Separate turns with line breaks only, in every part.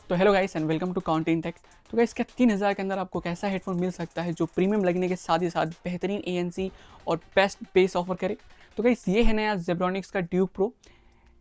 तो hello guys and welcome to counting tech. तो guys क्या 3000 के अंदर आपको कैसा हेडफोन मिल सकता है जो प्रीमियम लगने के साथ ही साथ बेहतरीन ANC और बेस्ट बेस ऑफर करे। तो गाइस ये है नया जेब्रॉनिक्स का ड्यूक प्रो।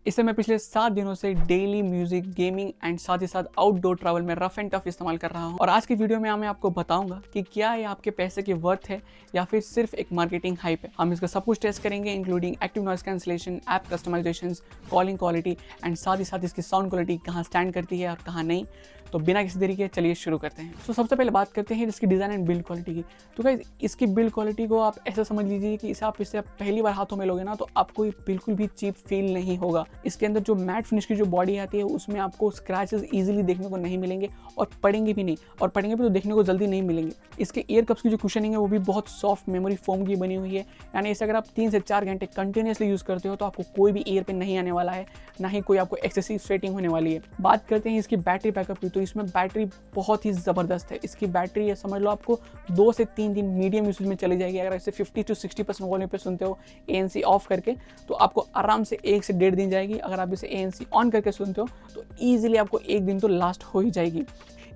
इसे मैं पिछले 7 दिनों से डेली म्यूजिक, गेमिंग एंड साथ ही साथ आउटडोर ट्रैवल में रफ एंड टफ इस्तेमाल कर रहा हूँ। और आज की वीडियो में मैं आपको बताऊंगा कि क्या ये आपके पैसे के वर्थ है या फिर सिर्फ एक मार्केटिंग हाइप है। हम इसका सब कुछ टेस्ट करेंगे, including active noise cancellation, app customisations, calling quality and साथ ही साथ इसकी साउंड क्वालिटी कहाँ स्टैंड करती है और कहाँ नहीं। तो बिना किसी देरी के चलिए शुरू करते हैं। तो सबसे पहले बात करते हैं इसकी डिज़ाइन एंड बिल्ड क्वालिटी की। तो गाइस इसकी बिल्ड क्वालिटी को आप ऐसा समझ लीजिए कि इसे आप पहली बार हाथों में लोगे ना तो आपको बिल्कुल भी चीप फील नहीं होगा। इसके अंदर जो मैट फिनिश की जो बॉडी आती है उसमें आपको स्क्रैचेस इजीली देखने को नहीं मिलेंगे और पड़ेंगे भी नहीं, और पड़ेंगे भी तो देखने को जल्दी नहीं मिलेंगे। इसके ईयर कप्स की जो कुशनिंग है वो भी बहुत सॉफ्ट मेमोरी फोम की बनी हुई है, यानी इसे अगर आप 3 से 4 घंटे कंटिन्यूसली यूज़ करते हो तो आपको कोई भी ईयर पे नहीं आने वाला है, ना ही कोई आपको एक्सेसिव स्वेटिंग होने वाली है। बात करते हैं इसकी बैटरी बैकअप की, तो इसमें बैटरी बहुत ही ज़बरदस्त है। इसकी बैटरी समझ लो आपको 2 से 3 दिन मीडियम यूसेज में चली जाएगी। अगर इसे 50 to 60% वॉल्यूम पे सुनते हो ANC ऑफ करके तो आपको आराम से 1 से 1.5 दिन जाएगी। अगर आप इसे ANC ऑन करके सुनते हो तो ईजिली आपको 1 दिन तो लास्ट हो ही जाएगी।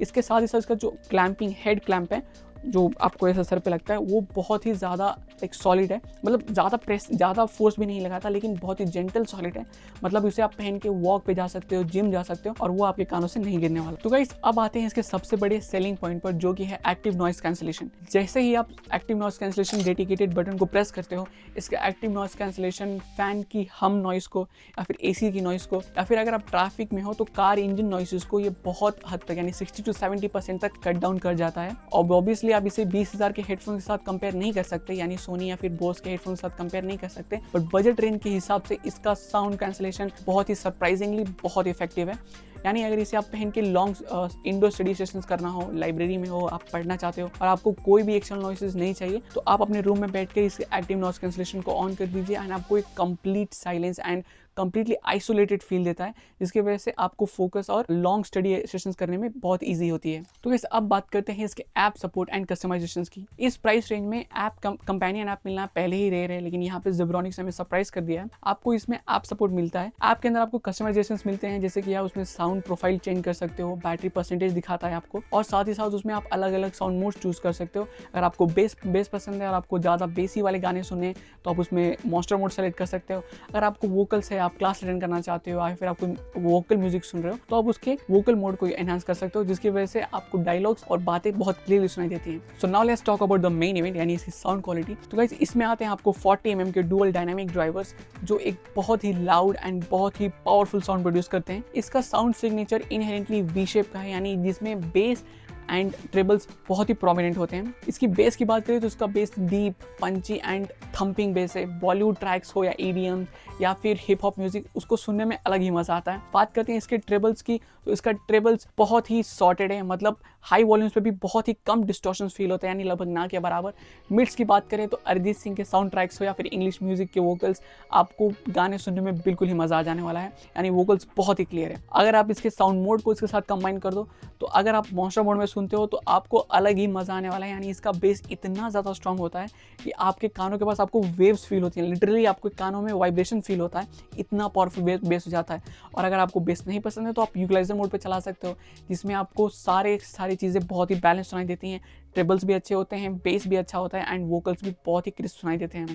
इसके साथ ही साथ इसका जो क्लैंपिंग हेड क्लैंप है जो आपको ऐसा सर पे लगता है वो बहुत ही ज़्यादा एक सॉलिड है, मतलब ज़्यादा फोर्स भी नहीं लगाता लेकिन बहुत ही जेंटल सॉलिड है। मतलब इसे आप पहन के वॉक पे जा सकते हो, जिम जा सकते हो और वो आपके कानों से नहीं गिरने वाला। तो गाइस अब आते हैं इसके सबसे बड़े सेलिंग पॉइंट पर, जो कि है एक्टिव नॉइस कैंसलेशन। जैसे ही आप active noise cancellation dedicated button को प्रेस करते हो, इसका एक्टिव नॉइस कैंसलेशन फैन की हम नॉइस को या फिर AC की नॉइस को या फिर अगर आप ट्रैफिक में हो तो कार इंजन नॉइसेस को ये बहुत हद तक यानी 60 to 70% तक कट डाउन कर जाता है। और ऑब्वियसली आप इसे 20,000 के हेडफोन के साथ कंपेयर नहीं कर सकते, यानी सोनी या फिर बोस के हेडफोन के साथ कंपेयर नहीं कर सकते, बट बजट रेंज के हिसाब से इसका साउंड कैंसलेशन बहुत ही सरप्राइजिंगली बहुत इफेक्टिव है। यानी अगर इसे आप पहन के लॉन्ग इंडोर स्टडी सेशंस करना हो, लाइब्रेरी में हो, आप पढ़ना चाहते हो और आपको कोई भी एक्सटर्नल नॉइसेस नहीं चाहिए तो आप अपने रूम में बैठ के इस एक्टिव नॉइस कैंसलेशन को ऑन कर दीजिए एंड आपको एक complete silence and completely isolated feel देता है, जिसकी वजह से आपको फोकस और लॉन्ग स्टडी सेशंस करने में बहुत ईजी होती है। तो इस अब बात करते हैं इसके ऐप सपोर्ट एंड कस्टमाइजेशंस की। इस प्राइस रेंज में ऐप कंपेनियन ऐप मिलना पहले ही रेयर है, लेकिन यहाँ पे जेब्रॉनिक्स ने हमें सरप्राइज कर दिया है। आपको इसमें ऐप सपोर्ट मिलता है। ऐप के अंदर आपको कस्टमाइजेशंस मिलते हैं, जैसे कि आप उसमें साउंड प्रोफाइल चेंज कर सकते हो, बैटरी परसेंटेज दिखाता है आपको, और साथ ही साथ उसमें आप अलग अलग साउंड मोड्स चूज कर सकते हो। अगर आपको बेस पसंद है और आपको ज़्यादा बेसी वाले गाने सुनने तो आप उसमें मॉन्स्टर मोड सेलेक्ट कर सकते हो। अगर आपको वोकल्स है, आप क्लास अटेंड करना चाहते हो या फिर आपको वोकल म्यूजिक सुन रहे हो तो आप उसके वोकल मोड को एनहांस कर सकते हो, जिसकी वजह से आपको डायलॉग्स और बातें बहुत क्लियरली सुनाई देती हैं। So now let's talk about the main event, यानी इसकी साउंड क्वालिटी। तो गाइस इसमें आते हैं आपको 40 mm के डुअल डायनामिक ड्राइवर्स जो एक बहुत ही लाउड एंड बहुत ही पावरफुल साउंड प्रोड्यूस करते हैं। इसका sound signature inherently V shape का है, यानी जिसमें बेस एंड ट्रेबल्स बहुत ही प्रोमिनेंट होते हैं। इसकी बेस की बात करें तो इसका bass deep, punchy and thumping bass है। बॉलीवुड ट्रैक्स हो या EDM या फिर हिप हॉप म्यूजिक, उसको सुनने में अलग ही मजा आता है। बात करते हैं इसके ट्रेबल्स की, तो इसका ट्रेबल्स बहुत ही सॉर्टेड है, मतलब हाई वॉल्यूम्स पे भी बहुत ही कम डिस्टॉर्शंस फील होते हैं, यानी लगभग ना के बराबर। मिड्स की बात करें तो अरिजीत सिंह के साउंड ट्रैक्स हो या फिर इंग्लिश म्यूजिक के वोकल्स, आपको गाने सुनने में बिल्कुल ही मजा आ जाने वाला है, यानी वोकल्स बहुत ही क्लियर है। अगर आप इसके साउंड मोड को इसके साथ कंबाइन कर दो तो अगर आप मॉन्स्टर मोड में सुनते हो तो आपको अलग ही मजा आने वाला है, यानी इसका बेस इतना ज़्यादा स्ट्रांग होता है कि आपके कानों के पास आपको वेव्स फील होती हैं, लिटरली आपके कानों में वाइब्रेशन फील होता है, इतना पावरफुल बेस हो जाता है। और अगर आपको बेस नहीं पसंद है तो आप यूटिलाइजर मोड पे चला सकते हो, जिसमें आपको सारी चीज़ें बहुत ही बैलेंस सुनाई देती हैं। ट्रेबल्स भी अच्छे होते हैं, बेस भी अच्छा होता है एंड वोकल्स भी बहुत ही क्रिस्प सुनाई देते हैं।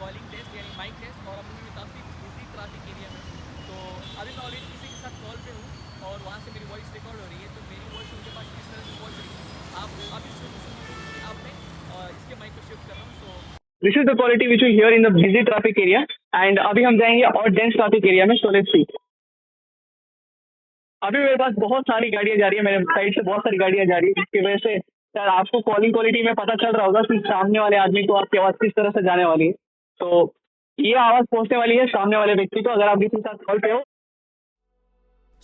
कॉलिंग टेस्ट यानी माइक टेस्ट, और अभी मैं काफ़ी बिजी ट्रैफिक एरिया में, तो अभी मैं ऑलरेडी किसी के साथ कॉल पे हूँ और वहाँ से मेरी वॉइस रिकॉर्ड हो रही है, तो मेरी वॉइस उनके पास किस तरह से पहुँच रही है आप अभी सुनिए। आप मैं इसके माइक को शिफ्ट कर रहा हूँ। So this is the quality which you here in the busy traffic area, and अभी हम जाएंगे और डेंस ट्रैफिक एरिया में। So let's see. अभी मेरे पास बहुत सारी गाड़ियाँ जा रही है, मेरे साइड से बहुत सारी गाड़ियाँ जा रही है, जिसकी वजह से सर आपको कॉलिंग क्वालिटी में पता चल रहा होगा कि सामने वाले आदमी को आपकी आवाज़ किस तरह से जाने वाली है। तो ये आवाज़ पहुंचने वाली है सामने वाले व्यक्ति को, अगर आप किसी के साथ कॉल पे हो।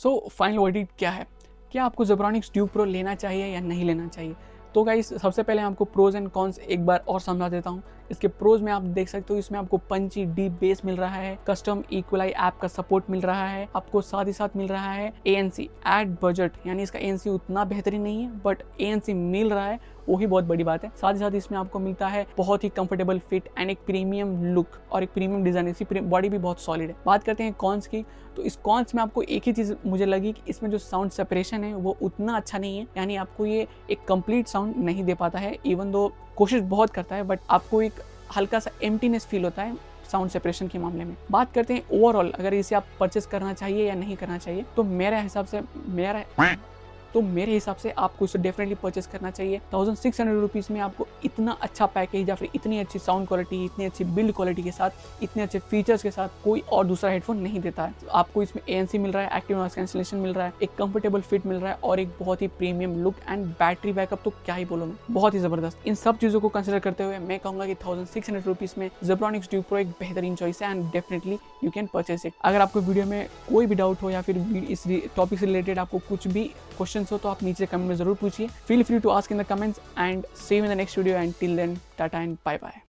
सो फाइनल वर्डिक्ट क्या है, क्या आपको जेब्रॉनिक्स ड्यूक प्रो लेना चाहिए या नहीं लेना चाहिए? तो गाइस सबसे पहले आपको प्रोज एंड कॉन्स एक बार और समझा देता हूँ। इसके प्रोज में आप देख सकते हो, इसमें आपको पंची डीप बेस मिल रहा है, कस्टम इक्वलाई ऐप का सपोर्ट मिल रहा है, आपको साथ ही साथ मिल रहा है ANC एट बजट, यानी इसका ANC उतना बेहतरीन नहीं है बट ANC मिल रहा है, वो ही बहुत बड़ी बात है। साथ ही साथ इसमें आपको मिलता है बहुत ही कंफर्टेबल फिट एंड एक प्रीमियम लुक और एक प्रीमियम डिजाइन, इसकी बॉडी भी बहुत सॉलिड है। बात करते हैं कॉन्स की, तो इस कॉन्स में आपको एक ही चीज़ मुझे लगी कि इसमें जो साउंड सेपरेशन है वो उतना अच्छा नहीं है, यानी आपको ये एक कंप्लीट साउंड नहीं दे पाता है। इवन दो कोशिश बहुत करता है बट आपको एक हल्का सा एम्प्टीनेस फील होता है साउंड सेपरेशन के मामले में। बात करते हैं ओवरऑल अगर इसे आप परचेस करना चाहिए या नहीं करना चाहिए, तो मेरे हिसाब से आपको इसे डेफिनेटली परचेस करना चाहिए। 1600 रुपीज़ में आपको इतना अच्छा पैकेज या फिर इतनी अच्छी साउंड क्वालिटी, इतनी अच्छी बिल्ड क्वालिटी के साथ, इतने अच्छे फीचर्स के साथ कोई और दूसरा हेडफोन नहीं देता है। तो आपको इसमें ANC मिल रहा है, एक्टिव नॉइस कैंसिलेशन मिल रहा है, एक कंफर्टेबल फिट मिल रहा है और एक बहुत ही premium look and battery backup तो क्या ही बोलूं मैं, बहुत ही जबरदस्त। इन सब चीज़ों को कंसिडर करते हुए मैं कहूँगा कि 1600 रुपीज़ में Zebronics Duke Pro एक बेहतरीन चॉइस है and definitely you can purchase it. अगर आपको वीडियो में कोई भी डाउट हो या फिर इस टॉपिक से रिलेटेड आपको कुछ भी क्वेश्चन हो तो आप नीचे कमेंट में जरूर पूछिए। Feel free to ask in the comments and see you in the next video and till then tata and bye bye.